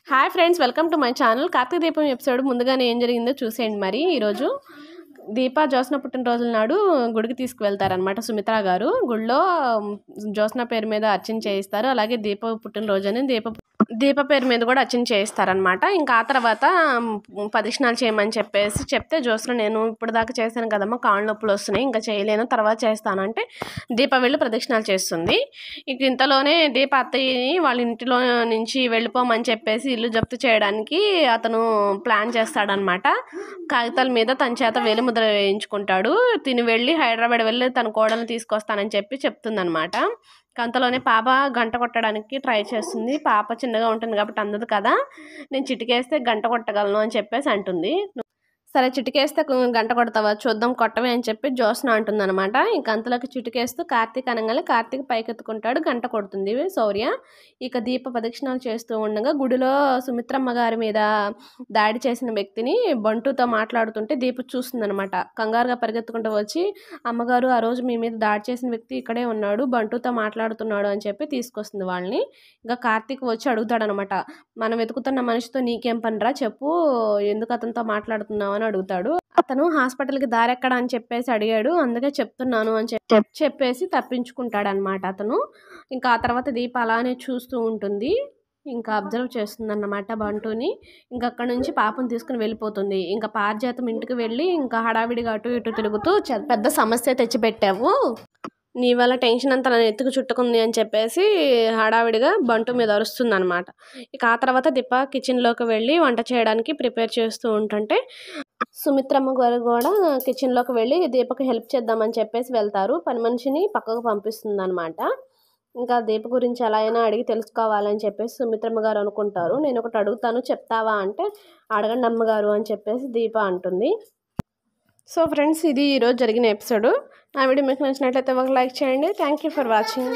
Hi friends, welcome to my channel. Karthika Deepam episode ముందుగానే ఏం జరిగిందో చూసేయండి. మరి ఈరోజు దీప జ్యోత్స్న పుట్టినరోజుల నాడు గుడికి తీసుకువెళ్తారనమాట. సుమిత్ర గారు గుడిలో జ్యోత్స్న పేరు మీద అర్చన చేయిస్తారు. అలాగే దీప పుట్టినరోజు అని దీప పేరు మీద కూడా అర్చన చేయిస్తారనమాట. ఇంకా ఆ తర్వాత ప్రదక్షిణాలు చేయమని చెప్తే జ్యోత్స్న నేను ఇప్పుడు దాకా చేశాను కదమ్మా, కాళ్ళు నొప్పులు వస్తున్నాయి, ఇంకా చేయలేను, తర్వాత చేస్తాను అంటే దీప వెళ్ళి ప్రదక్షిణాలు చేస్తుంది. ఇక ఇంతలోనే దీప అత్తయ్యని వాళ్ళ ఇంటిలో నుంచి వెళ్ళిపోమని చెప్పేసి ఇల్లు జప్తు చేయడానికి అతను ప్లాన్ చేస్తాడనమాట. కాగితాల మీద తన చేత వేలిముద్ర వేయించుకుంటాడు. తిని వెళ్ళి హైదరాబాద్ వెళ్ళి తన కోడల్ని తీసుకొస్తానని చెప్తుందనమాట. అంతలోనే పాప గంట కొట్టడానికి ట్రై చేస్తుంది. పాప చిన్నగా ఉంటుంది కాబట్టి అందదు కదా, నేను చిటికేస్తే గంట కొట్టగలను అని చెప్పేసి అంటుంది. సరే చిటికేస్తే గంట కొడతావా, చూద్దాం కొట్టవే అని చెప్పి జ్యోత్స్న అంటుంది అనమాట. ఇంక అంతలోకి చిటికేస్తూ కార్తీక్ అనగానే కార్తీక్ పైకెత్తుకుంటాడు, గంట కొడుతుంది శౌర్య. ఇక దీప ప్రదక్షిణాలు చేస్తూ ఉండగా గుడిలో సుమిత్రమ్మ గారి మీద దాడి చేసిన వ్యక్తిని బంటుతో మాట్లాడుతుంటే దీప చూస్తుంది అనమాట. కంగారుగా పరిగెత్తుకుంటూ వచ్చి, అమ్మగారు ఆ రోజు మీ మీద దాడి చేసిన వ్యక్తి ఇక్కడే ఉన్నాడు, బంటుతో మాట్లాడుతున్నాడు అని చెప్పి తీసుకొస్తుంది వాళ్ళని. ఇంకా కార్తీక్ వచ్చి అడుగుతాడు అనమాట, మనం వెతుకుతున్న మనిషితో నీకేం పనిరా చెప్పు, ఎందుకు అతనితో మాట్లాడుతున్నావు అని అడుగుతాడు. అతను హాస్పిటల్కి దారి ఎక్కడ అని చెప్పేసి అడిగాడు, అందుకే చెప్తున్నాను అని చెప్పేసి తప్పించుకుంటాడు అనమాట అతను. ఇంకా ఆ తర్వాత దీప అలానే చూస్తూ ఉంటుంది, ఇంకా అబ్జర్వ్ చేస్తుంది అన్నమాట బంటుని. ఇంకా అక్కడ నుంచి పాపను తీసుకుని వెళ్ళిపోతుంది. ఇంకా పారిజాతం ఇంటికి వెళ్ళి ఇంకా హడావిడిగా అటు ఇటు తిరుగుతూ పెద్ద సమస్య తెచ్చిపెట్టావు, నీ వల్ల టెన్షన్ అంతా నన్ను ఎత్తుకు చుట్టుకుంది అని చెప్పేసి హడావిడిగా బంటు మీద అరుస్తుంది అనమాట. ఇక ఆ తర్వాత దీప కిచెన్లోకి వెళ్ళి వంట చేయడానికి ప్రిపేర్ చేస్తూ ఉంటుంటే సుమిత్రమ్మ గారు కూడా కిచెన్లోకి వెళ్ళి దీపకు హెల్ప్ చేద్దామని చెప్పేసి వెళ్తారు. పని మనిషిని పక్కకు పంపిస్తుంది అనమాట. ఇంకా దీప గురించి ఎలా అయినా అడిగి తెలుసుకోవాలని చెప్పేసి సుమిత్రమ్మ గారు అనుకుంటారు. నేను ఒకటి అడుగుతాను చెప్తావా అంటే, అడగండి అమ్మగారు అని చెప్పేసి దీప అంటుంది. సో ఫ్రెండ్స్, ఇది ఈరోజు జరిగిన ఎపిసోడ్. ఆ వీడియో మీకు నచ్చినట్లయితే ఒక లైక్ చేయండి. Thank you for watching.